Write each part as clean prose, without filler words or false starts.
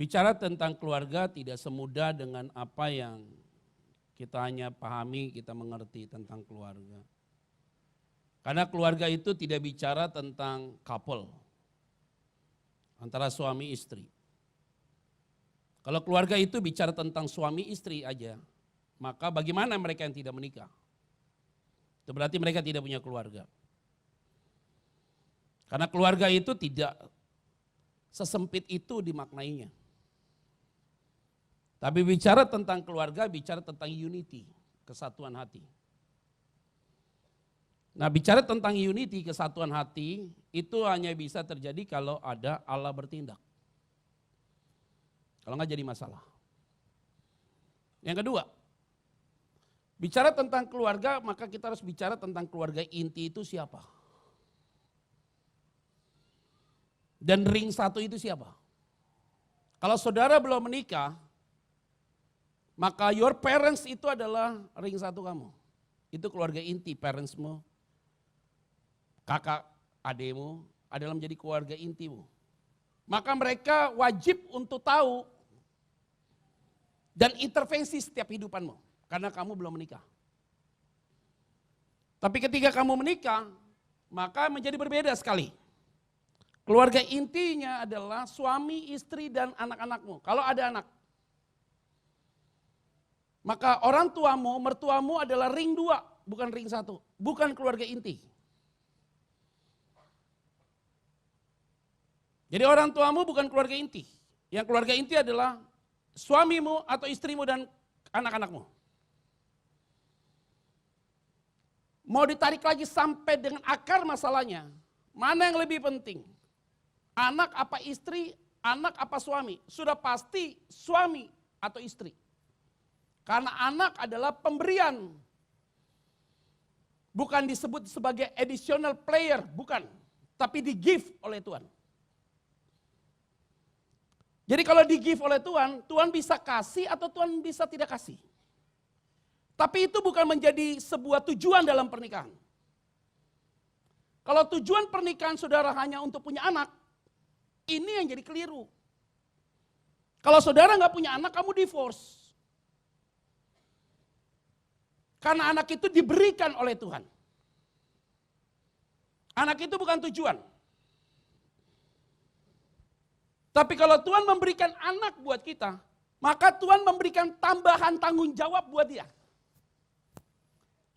Bicara tentang keluarga tidak semudah dengan apa yang kita hanya pahami, kita mengerti tentang keluarga. Karena keluarga itu tidak bicara tentang couple, antara suami istri. Kalau keluarga itu bicara tentang suami istri aja, maka bagaimana mereka yang tidak menikah? Itu berarti mereka tidak punya keluarga. Karena keluarga itu tidak sesempit itu dimaknainya. Tapi bicara tentang keluarga, bicara tentang unity, kesatuan hati. Nah, bicara tentang unity, kesatuan hati, itu hanya bisa terjadi kalau ada Allah bertindak. Kalau nggak jadi masalah. Yang kedua, bicara tentang keluarga, maka kita harus bicara tentang keluarga inti itu siapa. Dan ring satu itu siapa? Kalau saudara belum menikah, maka your parents itu adalah ring satu kamu. Itu keluarga inti, parentsmu, kakak, adekmu adalah menjadi keluarga intimu. Maka mereka wajib untuk tahu dan intervensi setiap hidupanmu. Karena kamu belum menikah. Tapi ketika kamu menikah, maka menjadi berbeda sekali. Keluarga intinya adalah suami, istri, dan anak-anakmu. Kalau ada anak. Maka orang tuamu, mertuamu adalah ring 2, bukan ring 1. Bukan keluarga inti. Jadi orang tuamu bukan keluarga inti. Yang keluarga inti adalah suamimu atau istrimu dan anak-anakmu. Mau ditarik lagi sampai dengan akar masalahnya. Mana yang lebih penting? Anak apa istri, anak apa suami? Sudah pasti suami atau istri. Karena anak adalah pemberian. Bukan disebut sebagai additional player, bukan. Tapi di-give oleh Tuhan. Jadi kalau di-give oleh Tuhan, Tuhan bisa kasih atau Tuhan bisa tidak kasih. Tapi itu bukan menjadi sebuah tujuan dalam pernikahan. Kalau tujuan pernikahan saudara hanya untuk punya anak, ini yang jadi keliru. Kalau saudara nggak punya anak, kamu divorce. Karena anak itu diberikan oleh Tuhan. Anak itu bukan tujuan. Tapi kalau Tuhan memberikan anak buat kita, maka Tuhan memberikan tambahan tanggung jawab buat dia.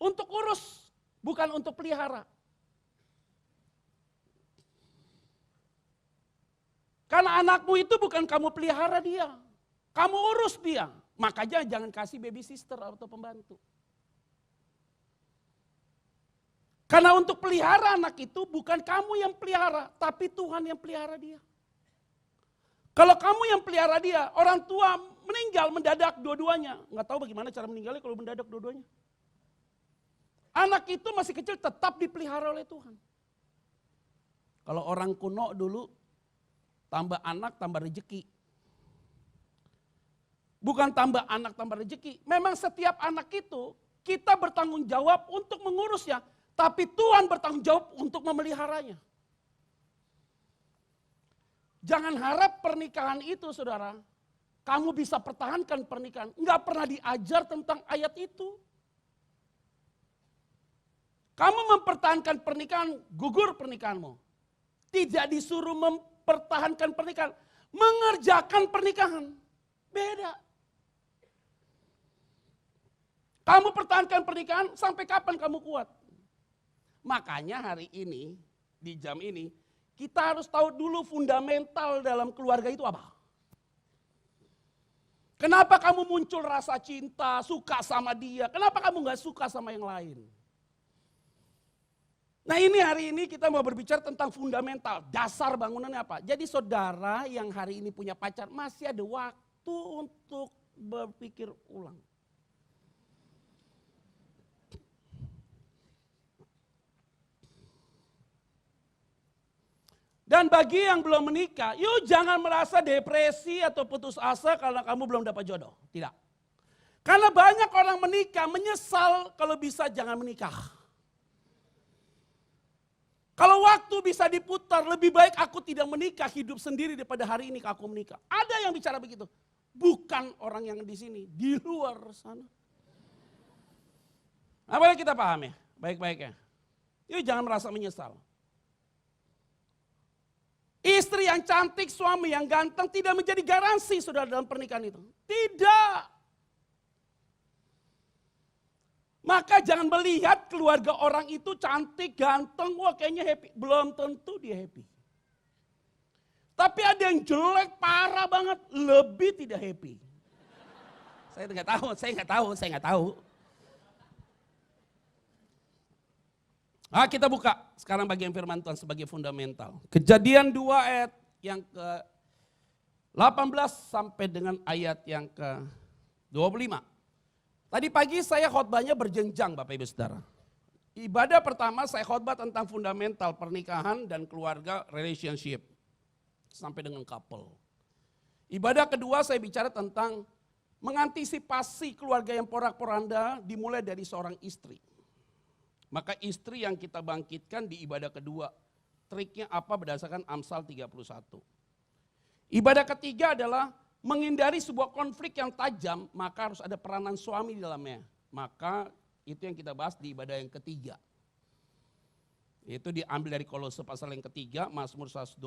Untuk urus, bukan untuk pelihara. Karena anakmu itu bukan kamu pelihara dia. Kamu urus dia. Makanya jangan kasih baby sister atau pembantu. Karena untuk pelihara anak itu bukan kamu yang pelihara, tapi Tuhan yang pelihara dia. Kalau kamu yang pelihara dia, orang tua meninggal mendadak dua-duanya. Nggak tahu bagaimana cara meninggalnya kalau mendadak dua-duanya. Anak itu masih kecil tetap dipelihara oleh Tuhan. Kalau orang kuno dulu, tambah anak tambah rezeki. Bukan tambah anak tambah rezeki. Memang setiap anak itu kita bertanggung jawab untuk mengurusnya. Tapi Tuhan bertanggung jawab untuk memeliharanya. Jangan harap pernikahan itu saudara, kamu bisa pertahankan pernikahan. Enggak pernah diajar tentang ayat itu. Kamu mempertahankan pernikahan, gugur pernikahanmu. Tidak disuruh mempertahankan pernikahan, mengerjakan pernikahan. Beda. Kamu pertahankan pernikahan sampai kapan kamu kuat? Makanya hari ini, di jam ini, kita harus tahu dulu fundamental dalam keluarga itu apa. Kenapa kamu muncul rasa cinta, suka sama dia, kenapa kamu gak suka sama yang lain? Nah ini hari ini kita mau berbicara tentang fundamental, dasar bangunannya apa. Jadi saudara yang hari ini punya pacar masih ada waktu untuk berpikir ulang. Dan bagi yang belum menikah, yuk jangan merasa depresi atau putus asa karena kamu belum dapat jodoh. Tidak. Karena banyak orang menikah menyesal kalau bisa jangan menikah. Kalau waktu bisa diputar, lebih baik aku tidak menikah, hidup sendiri daripada hari ini aku menikah. Ada yang bicara begitu. Bukan orang yang di sini, di luar sana. Apa yang kita pahami? Baik-baiknya. Yuk jangan merasa menyesal. Istri yang cantik, suami yang ganteng tidak menjadi garansi saudara dalam pernikahan itu. Tidak. Maka jangan melihat keluarga orang itu cantik, ganteng, wah kayaknya happy. Belum tentu dia happy. Tapi ada yang jelek, parah banget, lebih tidak happy. Saya nggak tahu. Nah, kita buka sekarang bagian firman Tuhan sebagai fundamental. Kejadian 2 ayat yang ke 18 sampai dengan ayat yang ke 25. Tadi pagi saya khotbahnya berjenjang Bapak Ibu Saudara. Ibadah pertama saya khotbah tentang fundamental pernikahan dan keluarga relationship. Sampai dengan couple. Ibadah kedua saya bicara tentang mengantisipasi keluarga yang porak-poranda dimulai dari seorang istri. Maka istri yang kita bangkitkan di ibadah kedua. Triknya apa berdasarkan Amsal 31. Ibadah ketiga adalah menghindari sebuah konflik yang tajam, maka harus ada peranan suami di dalamnya. Maka itu yang kita bahas di ibadah yang ketiga. Itu diambil dari Kolose pasal yang ketiga, Mazmur 128.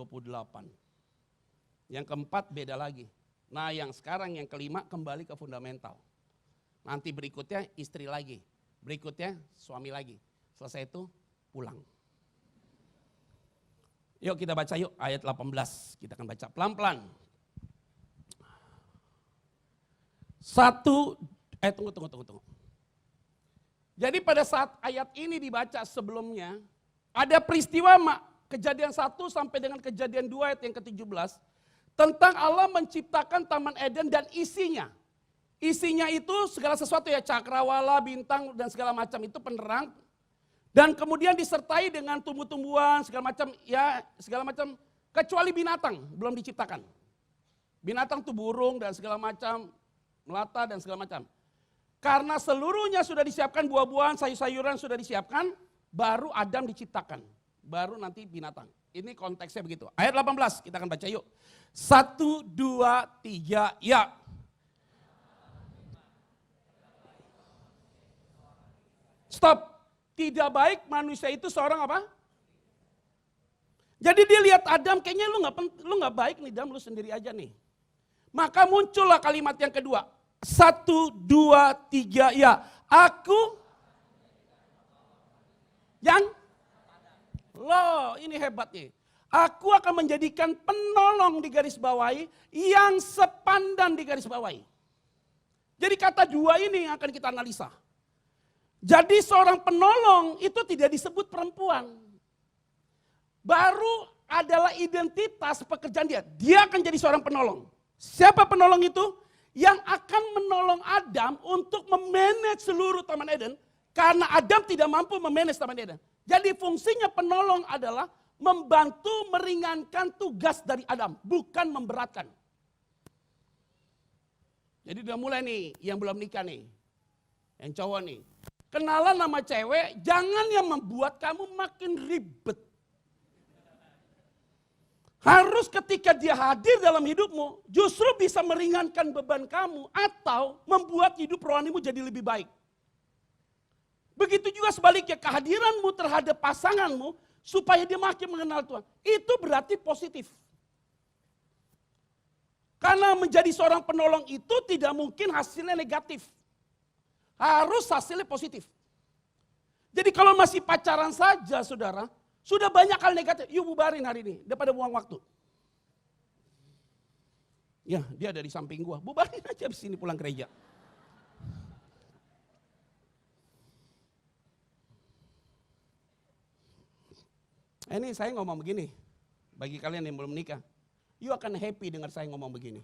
Yang keempat beda lagi. Nah yang sekarang yang kelima kembali ke fundamental. Nanti berikutnya istri lagi, berikutnya suami lagi. Selesai itu pulang. Yuk kita baca yuk ayat 18, kita akan baca pelan-pelan. Tunggu. Jadi pada saat ayat ini dibaca sebelumnya, ada peristiwa kejadian 1 sampai dengan kejadian 2 ayat yang ke-17, tentang Allah menciptakan Taman Eden dan isinya. Isinya itu segala sesuatu ya, cakrawala, bintang dan segala macam itu penerang. Dan kemudian disertai dengan tumbuh-tumbuhan, segala macam, kecuali binatang belum diciptakan. Binatang tuh burung dan segala macam, melata dan segala macam. Karena seluruhnya sudah disiapkan, buah-buahan, sayur-sayuran sudah disiapkan, baru Adam diciptakan. Baru nanti binatang. Ini konteksnya begitu. Ayat 18 kita akan baca yuk. 1, 2, 3, ya. Stop. Tidak baik manusia itu seorang apa? Jadi dia lihat Adam, kayaknya lu nggak baik nih Adam, lu sendiri aja nih. Maka muncullah kalimat yang kedua. 1, 2, 3, ya. Aku yang loh ini hebatnya. Aku akan menjadikan penolong di garis bawahi yang sepandan di garis bawahi. Jadi kata dua ini yang akan kita analisa. Jadi seorang penolong itu tidak disebut perempuan. Baru adalah identitas pekerjaan dia. Dia akan jadi seorang penolong. Siapa penolong itu? Yang akan menolong Adam untuk memanage seluruh Taman Eden. Karena Adam tidak mampu memanage Taman Eden. Jadi fungsinya penolong adalah membantu meringankan tugas dari Adam. Bukan memberatkan. Jadi udah mulai nih yang belum nikah nih. Yang cowok nih. Kenalan nama cewek jangan yang membuat kamu makin ribet. Harus ketika dia hadir dalam hidupmu, justru bisa meringankan beban kamu atau membuat hidup rohanimu jadi lebih baik. Begitu juga sebaliknya, kehadiranmu terhadap pasanganmu supaya dia makin mengenal Tuhan. Itu berarti positif. Karena menjadi seorang penolong itu tidak mungkin hasilnya negatif. Harus hasilnya positif. Jadi kalau masih pacaran saja saudara, sudah banyak hal negatif, yuk bubarin hari ini, daripada buang waktu. Ya, dia ada di samping gua, bubarin aja abis ini pulang gereja. Ini saya ngomong begini, bagi kalian yang belum menikah, you akan happy dengar saya ngomong begini.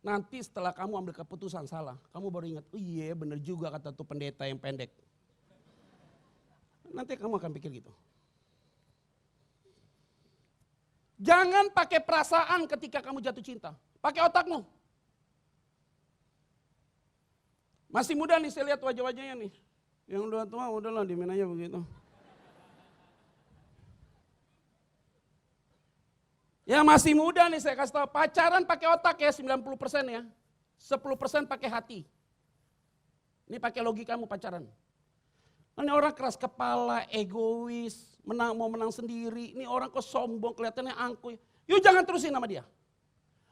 Nanti setelah kamu ambil keputusan salah, kamu baru ingat, oh iya bener juga kata tuh pendeta yang pendek. Nanti kamu akan pikir gitu. Jangan pakai perasaan ketika kamu jatuh cinta. Pakai otakmu. Masih muda nih saya lihat wajah-wajahnya nih. Yang udah tua udahlah dimin aja begitu. Yang masih muda nih saya kasih tahu, pacaran pakai otak ya 90% ya. 10% pakai hati. Ini pakai logikamu pacaran. Ini orang keras kepala, egois, mau menang sendiri. Ini orang kok sombong, kelihatannya angkuh. Yuk jangan terusin sama dia.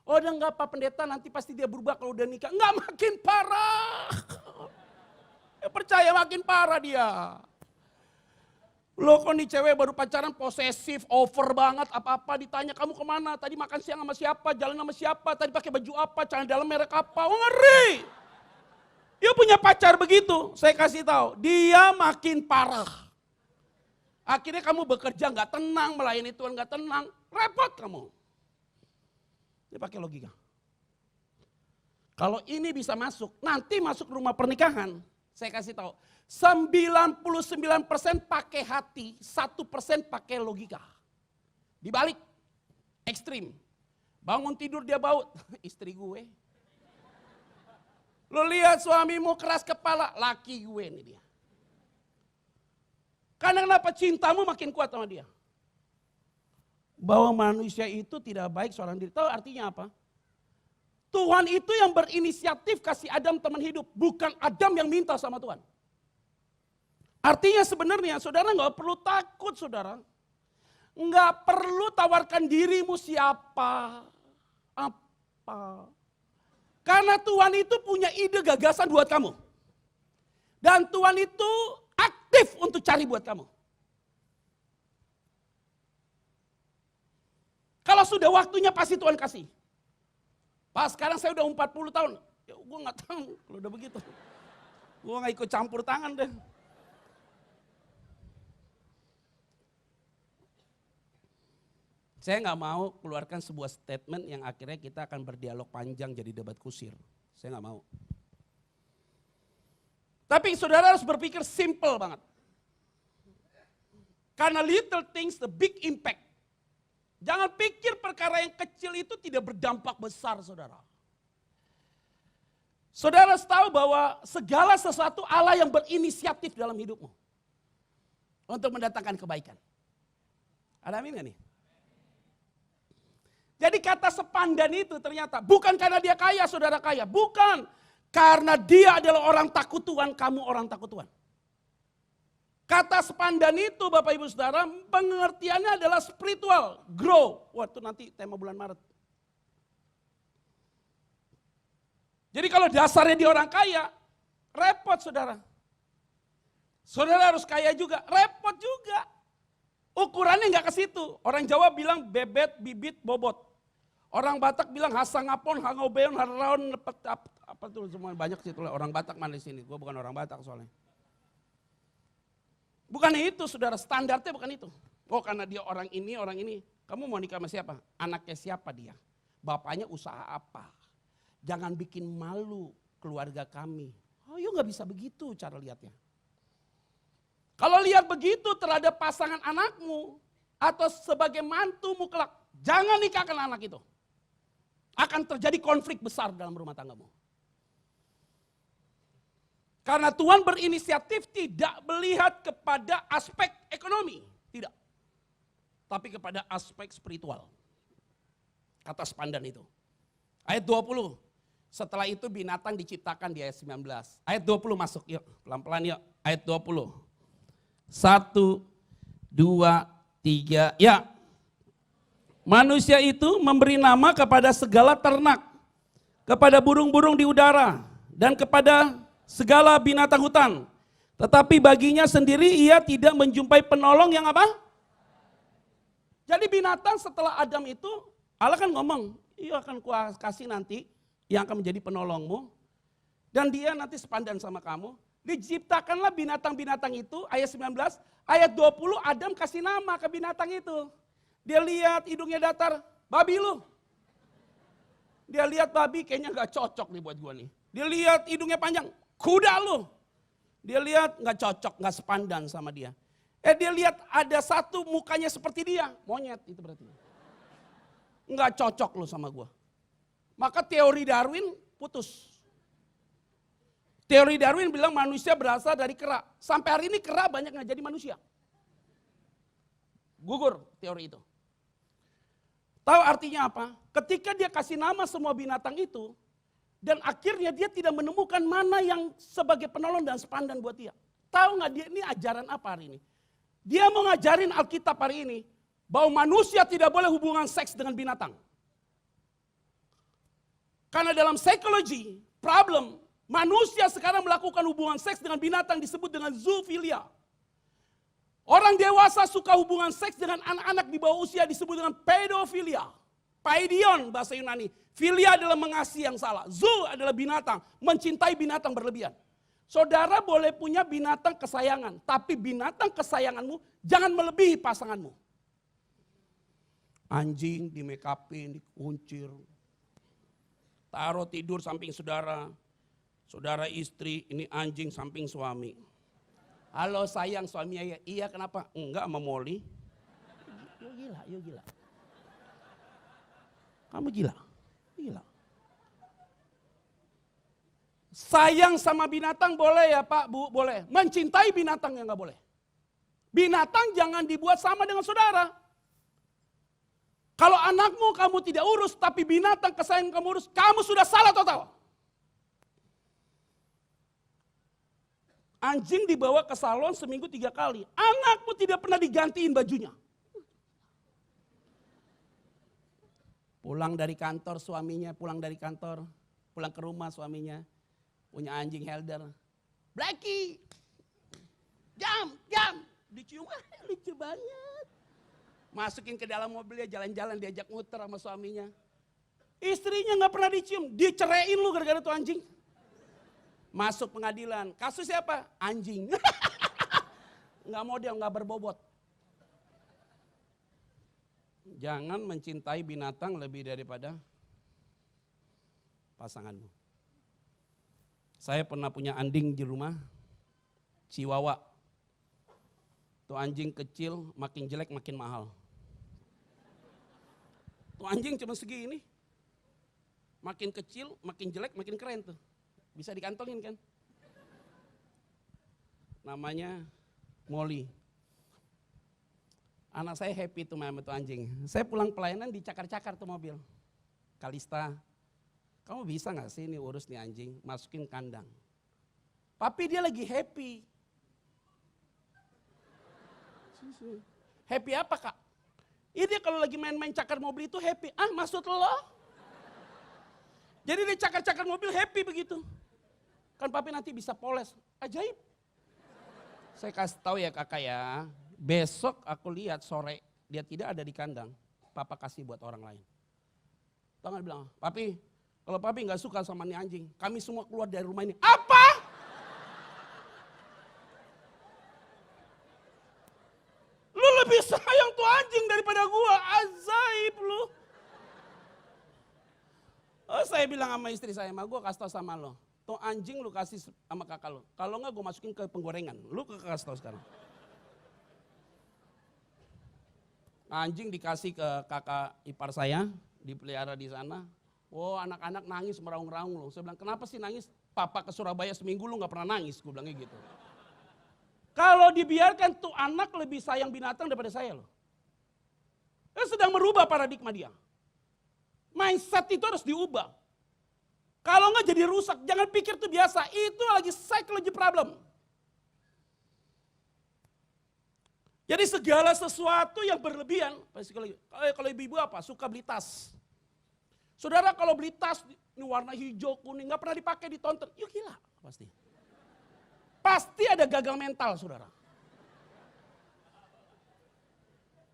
Oh udah enggak Pak Pendeta, nanti pasti dia berubah kalau udah nikah. Enggak, makin parah. Ya, percaya makin parah dia. Lo kok nih cewek baru pacaran posesif, over banget, apa-apa ditanya kamu kemana, tadi makan siang sama siapa, jalan sama siapa, tadi pakai baju apa, celana dalam merek apa, oh ngeri. Dia punya pacar begitu, saya kasih tahu, dia makin parah. Akhirnya kamu bekerja nggak tenang, melayani Tuhan nggak tenang, repot kamu. Dia pakai logika. Kalau ini bisa masuk, nanti masuk rumah pernikahan, saya kasih tahu. 99% pakai hati, 1% pakai logika. Dibalik, ekstrim. Bangun tidur dia baut, istri gue. Lo lihat suamimu keras kepala, laki gue nih dia. Karena kenapa cintamu makin kuat sama dia. Bahwa manusia itu tidak baik seorang diri. Tahu artinya apa? Tuhan itu yang berinisiatif kasih Adam teman hidup, bukan Adam yang minta sama Tuhan. Artinya sebenarnya saudara nggak perlu takut saudara. Nggak perlu tawarkan dirimu siapa, apa. Karena Tuhan itu punya ide gagasan buat kamu. Dan Tuhan itu aktif untuk cari buat kamu. Kalau sudah waktunya pasti Tuhan kasih. Pak sekarang saya udah 40 tahun. Ya gue nggak tahu kalau udah begitu. Gue nggak ikut campur tangan deh. Saya nggak mau keluarkan sebuah statement yang akhirnya kita akan berdialog panjang jadi debat kusir. Saya nggak mau. Tapi saudara harus berpikir simple banget. Karena little things the big impact. Jangan pikir perkara yang kecil itu tidak berdampak besar saudara. Saudara harus tahu bahwa segala sesuatu Allah yang berinisiatif dalam hidupmu. Untuk mendatangkan kebaikan. Ada amin gak nih? Jadi kata sepandan itu ternyata bukan karena dia kaya, saudara kaya. Bukan. Karena dia adalah orang takut Tuhan, kamu orang takut Tuhan. Kata sepandan itu Bapak Ibu Saudara, pengertiannya adalah spiritual, grow. Wah itu nanti tema bulan Maret. Jadi kalau dasarnya dia orang kaya, repot saudara. Saudara harus kaya juga, repot juga. Ukurannya nggak ke situ. Orang Jawa bilang bebet, bibit, bobot. Orang Batak bilang hasangapon, hangobeon, haraon, apa tuh semua banyak sih tuh orang Batak mana di sini. Gue bukan orang Batak soalnya. Bukan itu saudara, standarnya bukan itu. Oh karena dia orang ini. Kamu mau nikah sama siapa? Anaknya siapa dia? Bapaknya usaha apa? Jangan bikin malu keluarga kami. Oh yuk gak bisa begitu cara lihatnya. Kalau lihat begitu terhadap pasangan anakmu atau sebagai mantumu kelak, jangan nikahkan anak itu. Akan terjadi konflik besar dalam rumah tanggamu. Karena Tuhan berinisiatif tidak melihat kepada aspek ekonomi, tidak. Tapi kepada aspek spiritual. Kata sepandan itu. Ayat 20. Setelah itu binatang diciptakan di ayat 19. Ayat 20 masuk yuk, pelan-pelan yuk. Ayat 20. 1, 2, 3, ya. Manusia itu memberi nama kepada segala ternak, kepada burung-burung di udara, dan kepada segala binatang hutan. Tetapi baginya sendiri ia tidak menjumpai penolong yang apa? Jadi binatang setelah Adam itu, Allah kan ngomong, iya akan kasih nanti yang akan menjadi penolongmu. Dan dia nanti sepandan sama kamu. Diciptakanlah binatang-binatang itu, ayat 19, ayat 20 Adam kasih nama ke binatang itu. Dia lihat hidungnya datar, babi lu. Dia lihat babi kayaknya gak cocok nih buat gua nih. Dia lihat hidungnya panjang, kuda lu. Dia lihat gak cocok, gak sepandan sama dia. Dia lihat ada satu mukanya seperti dia, monyet itu berarti. Gak cocok lu sama gua. Maka teori Darwin putus. Teori Darwin bilang manusia berasal dari kera. Sampai hari ini kera banyak gak jadi manusia. Gugur teori itu. Tahu artinya apa? Ketika dia kasih nama semua binatang itu, dan akhirnya dia tidak menemukan mana yang sebagai penolong dan sepandan buat dia. Tahu nggak dia ini ajaran apa hari ini? Dia mau ngajarin Alkitab hari ini, bahwa manusia tidak boleh hubungan seks dengan binatang. Karena dalam psikologi, problem, manusia sekarang melakukan hubungan seks dengan binatang disebut dengan zoofilia. Orang dewasa suka hubungan seks dengan anak-anak di bawah usia disebut dengan pedofilia. Paidion bahasa Yunani. Filia adalah mengasihi yang salah. Zoo adalah binatang. Mencintai binatang berlebihan. Saudara boleh punya binatang kesayangan. Tapi binatang kesayanganmu jangan melebihi pasanganmu. Anjing di make upin, dikuncir. Taruh tidur samping saudara. Saudara istri, ini anjing samping suami. Halo sayang suaminya, ya. Iya kenapa? Enggak sama Molly. Yuk gila. Kamu gila. Sayang sama binatang boleh ya Pak, Bu, boleh. Mencintai binatang yang gak boleh. Binatang jangan dibuat sama dengan saudara. Kalau anakmu kamu tidak urus, tapi binatang kesayangan kamu urus, kamu sudah salah total. Anjing dibawa ke salon seminggu 3 kali. Anakmu tidak pernah digantiin bajunya. Pulang dari kantor suaminya, pulang ke rumah suaminya. Punya anjing Helder. Blackie, jam. Dicium, lucu banget. Masukin ke dalam mobilnya, jalan-jalan diajak muter sama suaminya. Istrinya gak pernah dicium, diceraiin lu gara-gara tuh anjing. Masuk pengadilan, kasus siapa? Anjing. Gak model, gak berbobot. Jangan mencintai binatang lebih daripada pasanganmu. Saya pernah punya anjing di rumah, Chihuahua. Tuh anjing kecil, makin jelek makin mahal. Tuh anjing cuma segini. Makin kecil, makin jelek, makin keren tuh. Bisa dikantongin kan? Namanya Molly. Anak saya happy tuh sama tuh anjing. Saya pulang pelayanan dicakar-cakar tuh mobil. Kalista, kamu bisa gak sih ini urus nih anjing, masukin kandang. Tapi dia lagi happy. Happy apa Kak? Ini kalau lagi main-main cakar mobil itu happy. Ah maksud lo? Jadi dia cakar-cakar mobil happy begitu. Kan papi nanti bisa poles. Ajaib. Saya kasih tahu ya kakak ya. Besok aku lihat sore dia tidak ada di kandang. Papa kasih buat orang lain. Tangan bilang, papi kalau papi gak suka sama nih anjing. Kami semua keluar dari rumah ini. Apa? Lu lebih sayang tuh anjing daripada gua. Ajaib lu. Oh, saya bilang sama istri saya, gue kasih tau sama lo. Tuh anjing lu kasih sama kakak lo. Kalau enggak gue masukin ke penggorengan. Lu kasih tau sekarang. Anjing dikasih ke kakak ipar saya, dipelihara di sana. Oh anak-anak nangis meraung-raung loh. Saya bilang kenapa sih nangis? Papa ke Surabaya seminggu lu gak pernah nangis. Gue bilangnya gitu. Kalau dibiarkan tuh anak lebih sayang binatang daripada saya loh. Dia sedang merubah paradigma dia. Mindset itu harus diubah. Kalau enggak jadi rusak, jangan pikir itu biasa. Itu lagi psychology problem. Jadi segala sesuatu yang berlebihan, kalau ibu-ibu apa? Suka beli tas. Saudara kalau beli tas, ini warna hijau, kuning, gak pernah dipakai, ditonton. Yuk gila, pasti. Pasti ada gagal mental saudara.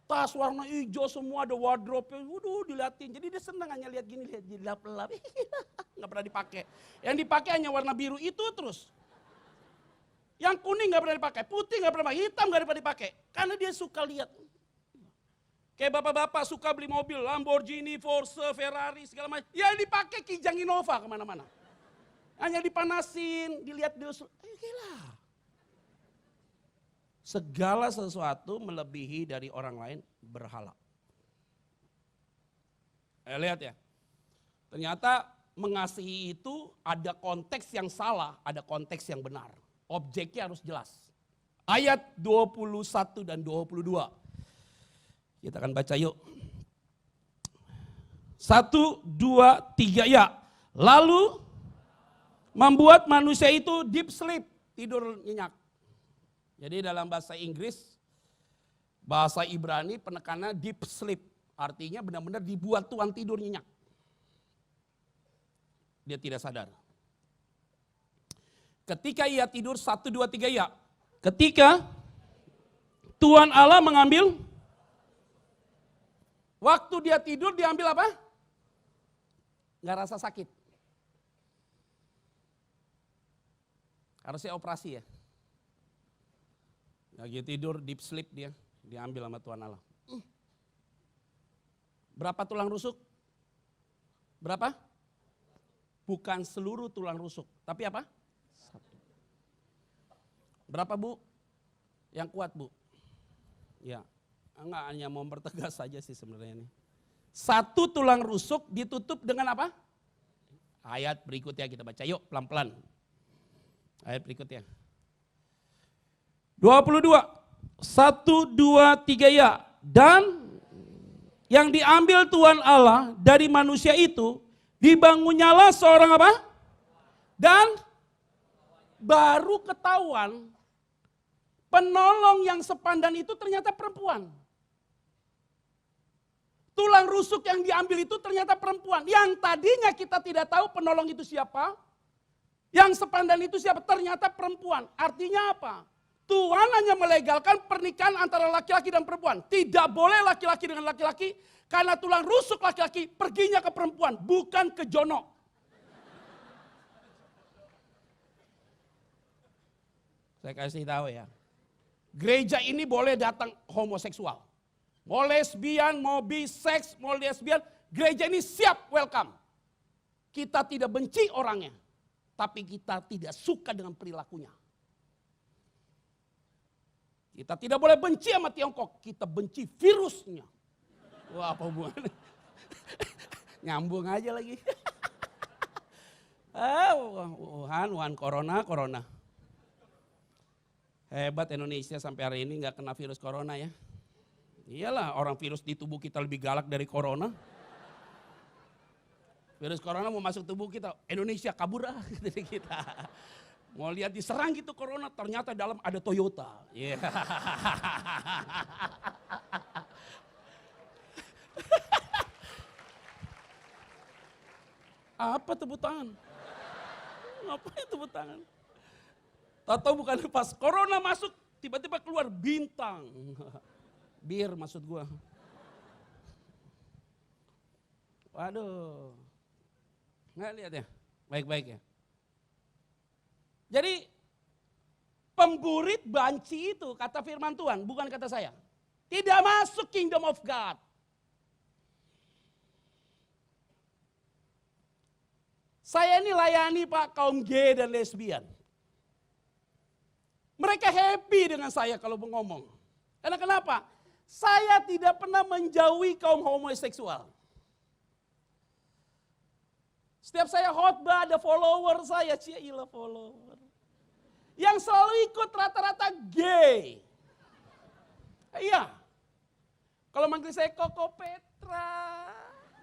Tas warna hijau semua ada wardrobe, diliatin. Jadi dia senang hanya lihat gini, lihat dilap-lap. Gak pernah dipakai. Yang dipakai hanya warna biru itu terus. Yang kuning gak pernah dipakai, putih gak pernah dipakai, hitam gak pernah dipakai. Karena dia suka lihat. Kayak bapak-bapak suka beli mobil, Lamborghini, Porsche, Ferrari, segala macam. Ya dipakai Kijang Innova kemana-mana. Hanya dipanasin, dilihat dia. Gila. Segala sesuatu melebihi dari orang lain berhala. Lihat ya. Ternyata mengasihi itu ada konteks yang salah, ada konteks yang benar. Objeknya harus jelas. Ayat 21 dan 22. Kita akan baca yuk. 1, 2, 3 ya. Lalu membuat manusia itu deep sleep, tidur nyenyak. Jadi dalam bahasa Inggris, bahasa Ibrani penekannya deep sleep. Artinya benar-benar dibuat Tuhan tidur nyenyak. Dia tidak sadar. Ketika ia tidur 1, 2, 3 ya. Ketika Tuhan Allah mengambil, waktu dia tidur diambil apa? Nggak rasa sakit. Harusnya operasi ya. Lagi tidur deep sleep dia, diambil sama Tuhan Allah. Berapa tulang rusuk? Berapa? Bukan seluruh tulang rusuk, tapi apa? 1. Berapa Bu? Yang kuat Bu? Ya, enggak, hanya mau mempertegas saja sih sebenarnya ini. 1 tulang rusuk ditutup dengan apa? Ayat berikutnya kita baca, yuk pelan-pelan. Ayat berikutnya. 22, 1, 2, 3 ya. Dan yang diambil Tuhan Allah dari manusia itu, dibangunnyalah seorang apa? Dan baru ketahuan penolong yang sepandan itu ternyata perempuan. Tulang rusuk yang diambil itu ternyata perempuan. Yang tadinya kita tidak tahu penolong itu siapa. Yang sepandan itu siapa? Ternyata perempuan. Artinya apa? Tuhan hanya melegalkan pernikahan antara laki-laki dan perempuan. Tidak boleh laki-laki dengan laki-laki. Karena tulang rusuk laki-laki perginya ke perempuan. Bukan ke jono. Saya kasih tahu ya. Gereja ini boleh datang homoseksual. Mau lesbian, mau biseks, mau lesbian. Gereja ini siap welcome. Kita tidak benci orangnya. Tapi kita tidak suka dengan perilakunya. Kita tidak boleh benci sama Tiongkok, kita benci virusnya. Wah, apa hubungannya? Nyambung aja lagi. Wuhan, corona. Hebat Indonesia sampai hari ini nggak kena virus corona ya. Iyalah, orang virus di tubuh kita lebih galak dari corona. Virus corona mau masuk tubuh kita, Indonesia kabur dari kita. Mau lihat diserang gitu corona, ternyata dalam ada Toyota. Yeah. Apa tepuk tangan? Ngapain tepuk tangan? Tahu bukan pas corona masuk, tiba-tiba keluar bintang. Bir maksud gua. Waduh. Nggak lihat ya? Baik-baik ya. Jadi pemburit banci itu kata firman Tuhan, bukan kata saya. Tidak masuk kingdom of God. Saya ini layani Pak kaum gay dan lesbian. Mereka happy dengan saya kalau ngomong. Karena kenapa? Saya tidak pernah menjauhi kaum homoseksual. Setiap saya khotbah ada follower saya, cielah follower. Yang selalu ikut rata-rata gay. Iya. Kalau manggil saya Koko Petra,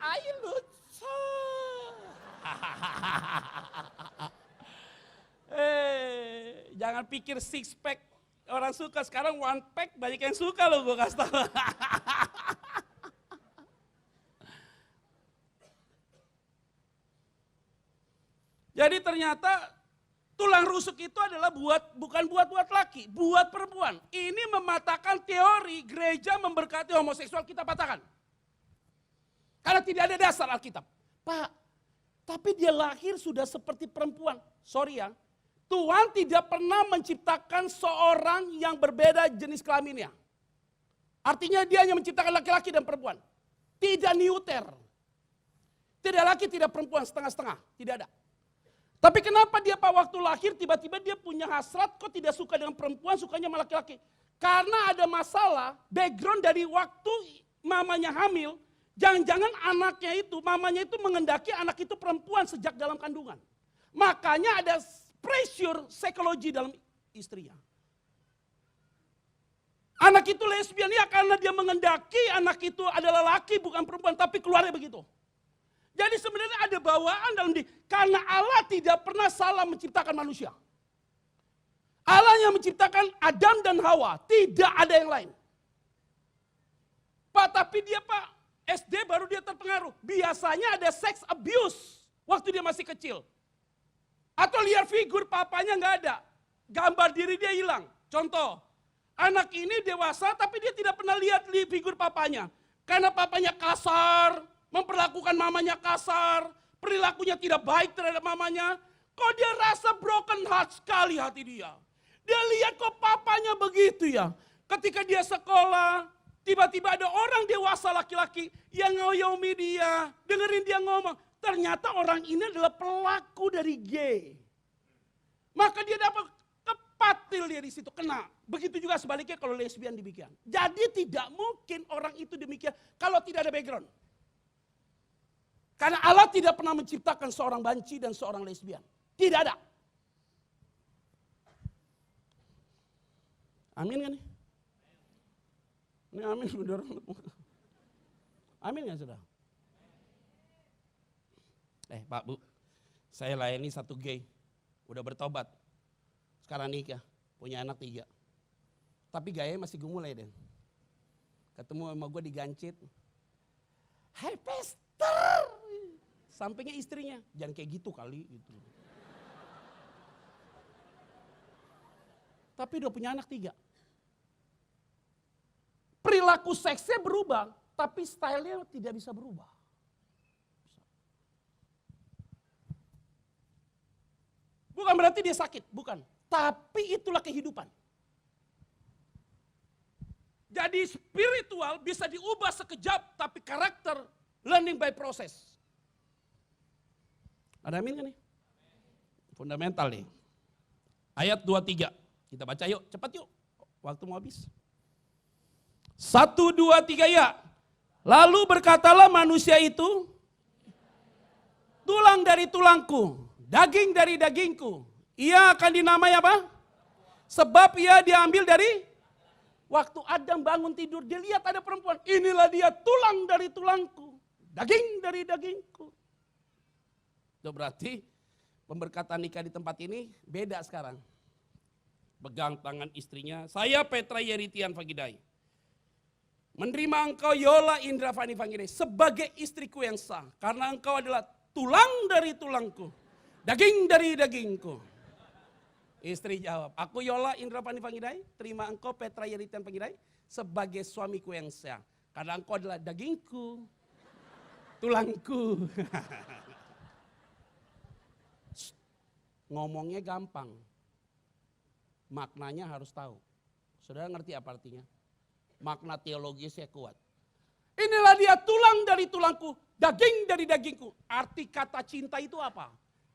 ayo lucu. Jangan pikir six pack orang suka, sekarang one pack banyak yang suka loh gue kasih tahu. Jadi ternyata tulang rusuk itu adalah bukan buat laki, buat perempuan. Ini mematahkan teori gereja memberkati homoseksual, kita patahkan. Karena tidak ada dasar Alkitab. Pak, tapi dia lahir sudah seperti perempuan. Sorry ya, Tuhan tidak pernah menciptakan seorang yang berbeda jenis kelaminnya. Artinya dia hanya menciptakan laki-laki dan perempuan. Tidak neuter. Tidak laki, tidak perempuan, setengah-setengah. Tidak ada. Tapi kenapa dia Pak waktu lahir tiba-tiba dia punya hasrat kok tidak suka dengan perempuan, sukanya sama laki-laki. Karena ada masalah background dari waktu mamanya hamil, jangan-jangan anaknya itu, mamanya itu mengendaki anak itu perempuan sejak dalam kandungan. Makanya ada pressure psikologi dalam istrinya. Anak itu lesbian ya karena dia mengendaki anak itu adalah laki bukan perempuan, tapi keluarnya begitu. Jadi sebenarnya ada bawaan dalam diri. Karena Allah tidak pernah salah menciptakan manusia. Allah yang menciptakan Adam dan Hawa. Tidak ada yang lain. Pak, tapi dia Pak, SD baru dia terpengaruh. Biasanya ada sex abuse waktu dia masih kecil. Atau lihat figur papanya nggak ada. Gambar diri dia hilang. Contoh, anak ini dewasa tapi dia tidak pernah lihat figur papanya. Karena papanya kasar, memperlakukan mamanya kasar, perilakunya tidak baik terhadap mamanya. Kok dia rasa broken heart sekali hati dia. Dia lihat kok papanya begitu ya. Ketika dia sekolah, tiba-tiba ada orang dewasa laki-laki yang ngoyomi dia, dengerin dia ngomong. Ternyata orang ini adalah pelaku dari gay. Maka dia dapat kepatil dia di situ, kena. Begitu juga sebaliknya kalau lesbian demikian. Jadi tidak mungkin orang itu demikian kalau tidak ada background. Karena Allah tidak pernah menciptakan seorang banci dan seorang lesbian. Tidak ada. Amin kan nih? Ini amin bener. Amin kan saudara? Pak Bu, saya layani satu gay, udah bertobat. Sekarang nikah, punya anak 3. Tapi gayanya masih gemulai deh. Ketemu sama gue digancit. Hai pastor, sampingnya istrinya, jangan kayak gitu kali. Gitu. Tapi udah punya anak 3. Perilaku seksnya berubah, tapi stylenya tidak bisa berubah. Bukan berarti dia sakit, bukan. Tapi itulah kehidupan. Jadi spiritual bisa diubah sekejap, tapi karakter learning by process. Ada amin kan nih? Fundamental nih. Ayat 23. Kita baca yuk, cepat yuk. Waktu mau habis. 1, 2, 3 ya. Lalu berkatalah manusia itu, tulang dari tulangku, daging dari dagingku. Ia akan dinamai apa? Sebab ia diambil dari, waktu Adam bangun tidur, dia lihat ada perempuan. Inilah dia, tulang dari tulangku, daging dari dagingku. Itu berarti pemberkatan nikah di tempat ini beda sekarang. Pegang tangan istrinya, saya Petra Yeritian Fagidai. Menerima engkau Yola Indra Fani Fagidai sebagai istriku yang sah. Karena engkau adalah tulang dari tulangku, daging dari dagingku. Istri jawab, aku Yola Indra Fani Fagidai, terima engkau Petra Yeritian Fagidai sebagai suamiku yang sah. Karena engkau adalah dagingku, tulangku. Ngomongnya gampang, maknanya harus tahu. Saudara ngerti apa artinya? Makna teologisnya kuat. Inilah dia tulang dari tulangku, daging dari dagingku. Arti kata cinta itu apa?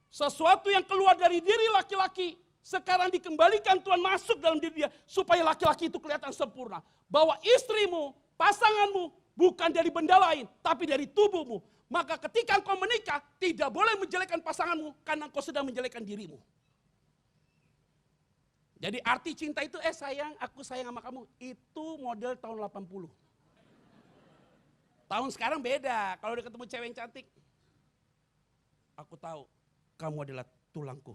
Sesuatu yang keluar dari diri laki-laki, sekarang dikembalikan Tuhan masuk dalam diri dia, supaya laki-laki itu kelihatan sempurna. Bahwa istrimu, pasanganmu, bukan dari benda lain, tapi dari tubuhmu. Maka ketika engkau menikah, tidak boleh menjelekkan pasanganmu, karena engkau sedang menjelekkan dirimu. Jadi arti cinta itu, sayang, aku sayang sama kamu. Itu model tahun 80. Tahun sekarang beda. Kalau udah ketemu cewek yang cantik. Aku tahu, kamu adalah tulangku.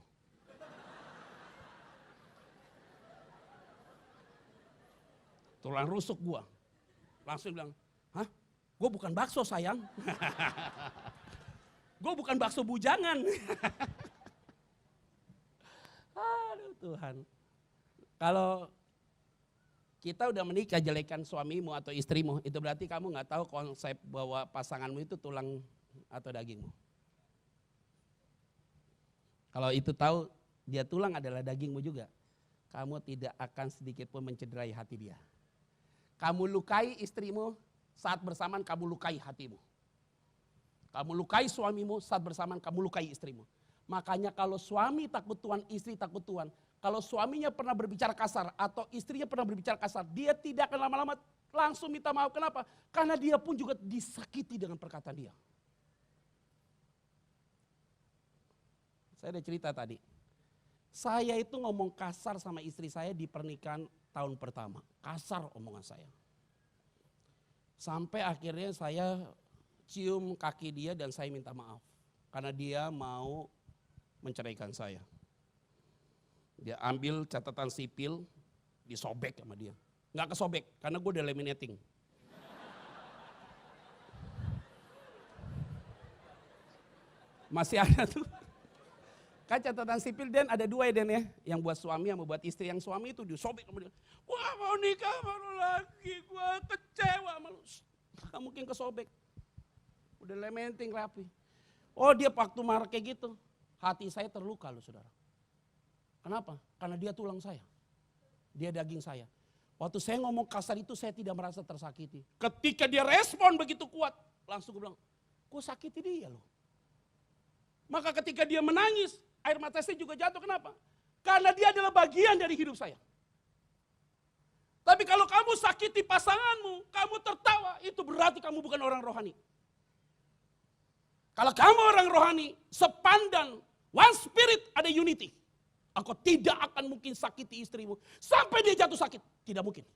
Tulang rusuk gua. Langsung bilang, hah? Gua bukan bakso sayang. Gua bukan bakso bujangan. Aduh Tuhan. Kalau kita udah menikah jelekan suamimu atau istrimu, itu berarti kamu nggak tahu konsep bahwa pasanganmu itu tulang atau dagingmu. Kalau itu tahu dia tulang adalah dagingmu juga, kamu tidak akan sedikit pun mencederai hati dia. Kamu lukai istrimu, saat bersamaan kamu lukai hatimu. Kamu lukai suamimu, saat bersamaan kamu lukai istrimu. Makanya kalau suami takut Tuhan, istri takut Tuhan. Kalau suaminya pernah berbicara kasar atau istrinya pernah berbicara kasar, dia tidak akan lama-lama langsung minta maaf. Kenapa? Karena dia pun juga disakiti dengan perkataan dia. Saya ada cerita tadi. Saya itu ngomong kasar sama istri saya di pernikahan tahun pertama. Kasar omongan saya. Sampai akhirnya saya cium kaki dia dan saya minta maaf. Karena dia mau menceraikan saya. Dia ambil catatan sipil, disobek sama dia. Nggak kesobek, karena gue udah laminating. Masih ada tuh. Kan catatan sipil Dan ada 2 ya Dan ya. Yang buat suami sama buat istri. Yang suami itu disobek sama dia. Gua mau nikah sama lu lagi, gua kecewa sama lu. Gak mungkin kesobek. Udah laminating rapi. Oh dia waktu marah kayak gitu. Hati saya terluka loh saudara. Kenapa? Karena dia tulang saya. Dia daging saya. Waktu saya ngomong kasar itu saya tidak merasa tersakiti. Ketika dia respon begitu kuat. Langsung gue bilang, gue sakiti dia loh. Maka ketika dia menangis, air mata saya juga jatuh. Kenapa? Karena dia adalah bagian dari hidup saya. Tapi kalau kamu sakiti pasanganmu, kamu tertawa, itu berarti kamu bukan orang rohani. Kalau kamu orang rohani, sepandan, one spirit, ada unity. Aku tidak akan mungkin sakiti istrimu sampai dia jatuh sakit. Tidak mungkin.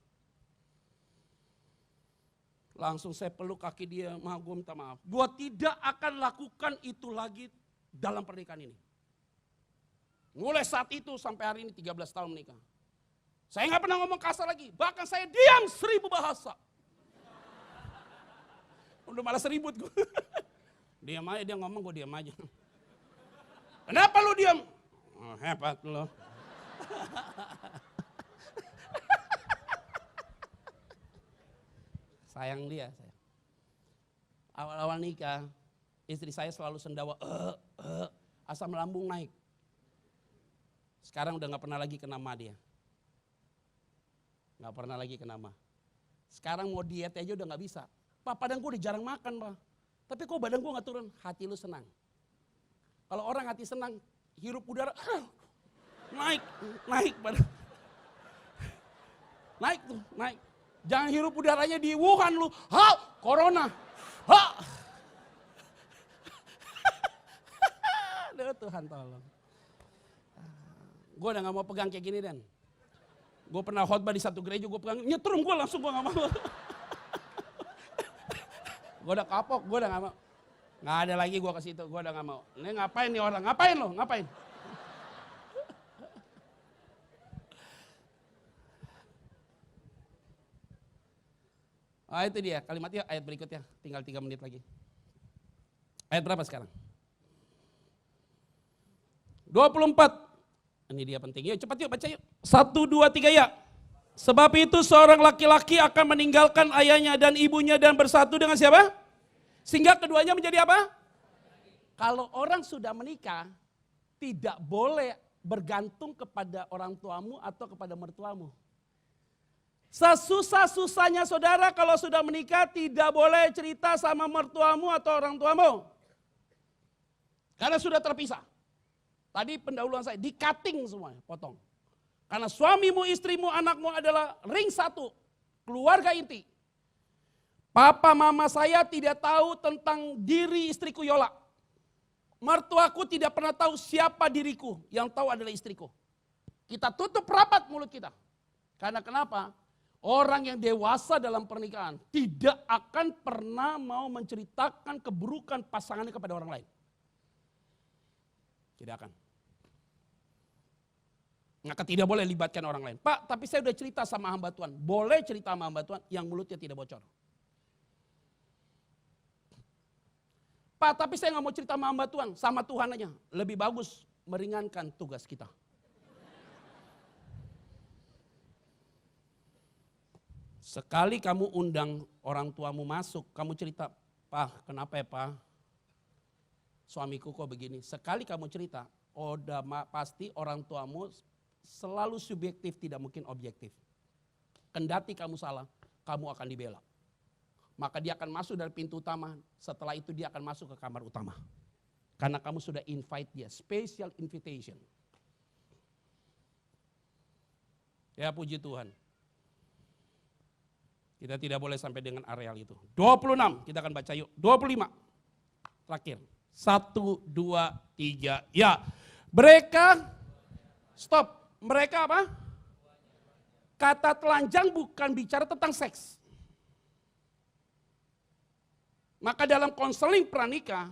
Langsung saya peluk kaki dia, gue minta maaf. Gue tidak akan lakukan itu lagi dalam pernikahan ini. Mulai saat itu sampai hari ini 13 tahun menikah. Saya nggak pernah ngomong kasar lagi. Bahkan saya diam 1000 bahasa. Udah malas ribut gue. Diam aja dia ngomong, gue diam aja. Kenapa lu diam? Oh, hebat lo. Sayang dia. Awal-awal nikah, istri saya selalu sendawa, asam lambung naik. Sekarang udah gak pernah lagi kena ma dia. Gak pernah lagi kena ma. Sekarang mau diet aja udah gak bisa. Pak, badan gue udah jarang makan, Pak. Tapi kok badan gue gak turun? Hati lu senang. Kalau orang hati senang, hirup udara, naik badan. Naik tuh, naik. Jangan hirup udaranya di Wuhan lu, corona, Aduh Tuhan tolong. Gue udah gak mau pegang kayak gini Dan. Gue pernah khotbah di satu gereja, gue pegang, nyetrum gue langsung, gue gak mau. Gue udah kapok, gue udah gak mau. Gak ada lagi gue ke situ, gue udah gak mau. Ini ngapain nih orang, ngapain lo, ngapain? Itu dia kalimatnya, ayat berikutnya, tinggal 3 menit lagi. Ayat berapa sekarang? 24. Ini dia penting, yuk cepat yuk baca yuk. 1, 2, 3 ya. Sebab itu seorang laki-laki akan meninggalkan ayahnya dan ibunya dan bersatu dengan siapa? Sehingga keduanya menjadi apa? Kalau orang sudah menikah, tidak boleh bergantung kepada orang tuamu atau kepada mertuamu. Sesusah-susahnya saudara kalau sudah menikah tidak boleh cerita sama mertuamu atau orang tuamu. Karena sudah terpisah. Tadi pendahuluan saya, di-cutting semuanya, potong. Karena suamimu, istrimu, anakmu adalah ring satu, keluarga inti. Papa mama saya tidak tahu tentang diri istriku Yola. Mertuaku tidak pernah tahu siapa diriku, yang tahu adalah istriku. Kita tutup rapat mulut kita. Karena kenapa? Orang yang dewasa dalam pernikahan tidak akan pernah mau menceritakan keburukan pasangannya kepada orang lain. Tidak akan. Maka tidak boleh libatkan orang lain. Pak, tapi saya udah cerita sama hamba Tuhan. Boleh cerita sama hamba Tuhan yang mulutnya tidak bocor. Pak, tapi saya gak mau cerita sama hamba Tuhan. Sama Tuhan aja. Lebih bagus meringankan tugas kita. Sekali kamu undang orang tuamu masuk, kamu cerita, Pak, kenapa ya Pak? Suamiku kok begini. Sekali kamu cerita, udah pasti orang tuamu selalu subjektif, tidak mungkin objektif. Kendati kamu salah, kamu akan dibela. Maka dia akan masuk dari pintu utama, setelah itu dia akan masuk ke kamar utama. Karena kamu sudah invite dia, special invitation. Ya puji Tuhan. Kita tidak boleh sampai dengan areal itu. 26, kita akan baca yuk. 25, terakhir. 1, 2, 3, ya. Mereka, stop. Mereka apa? Kata telanjang bukan bicara tentang seks. Maka dalam konseling pranikah,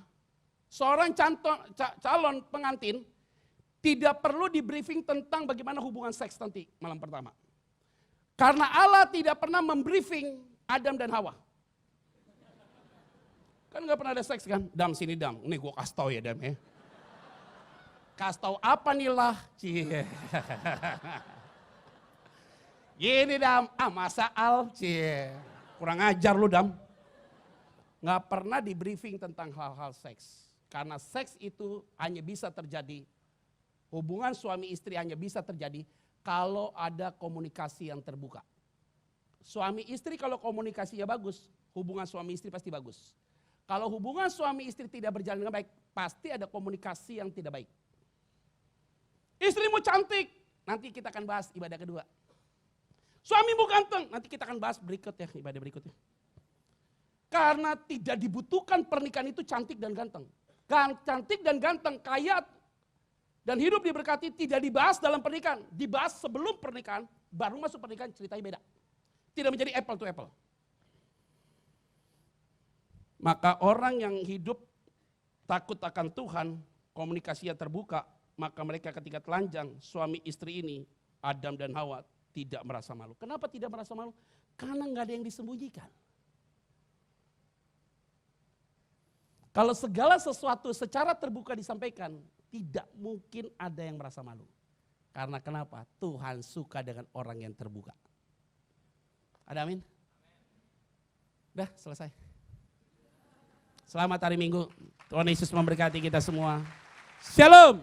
seorang calon pengantin tidak perlu di briefing tentang bagaimana hubungan seks nanti malam pertama. Karena Allah tidak pernah membriefing Adam dan Hawa. Kan gak pernah ada seks kan? Dam sini Dam, ini gue kasih tau ya Dam ya. Kasih tau apa nih lah? Cie. Gini Dam, masa Al? Cie. Kurang ajar lu Dam. Gak pernah di briefing tentang hal-hal seks. Karena seks itu hanya bisa terjadi, hubungan suami istri hanya bisa terjadi kalau ada komunikasi yang terbuka. Suami istri kalau komunikasinya bagus, hubungan suami istri pasti bagus. Kalau hubungan suami istri tidak berjalan dengan baik, pasti ada komunikasi yang tidak baik. Istrimu cantik, nanti kita akan bahas ibadah kedua. Suamimu ganteng, nanti kita akan bahas berikut ya, ibadah berikutnya. Karena tidak dibutuhkan pernikahan itu cantik dan ganteng. Cantik dan ganteng, kaya dan hidup diberkati tidak dibahas dalam pernikahan. Dibahas sebelum pernikahan, baru masuk pernikahan ceritanya beda. Tidak menjadi apple to apple. Maka orang yang hidup takut akan Tuhan, komunikasinya terbuka, maka mereka ketika telanjang, suami istri ini, Adam dan Hawa, tidak merasa malu. Kenapa tidak merasa malu? Karena nggak ada yang disembunyikan. Kalau segala sesuatu secara terbuka disampaikan, tidak mungkin ada yang merasa malu. Karena kenapa? Tuhan suka dengan orang yang terbuka. Ada amin? Udah selesai. Selamat hari Minggu. Tuhan Yesus memberkati kita semua. Shalom.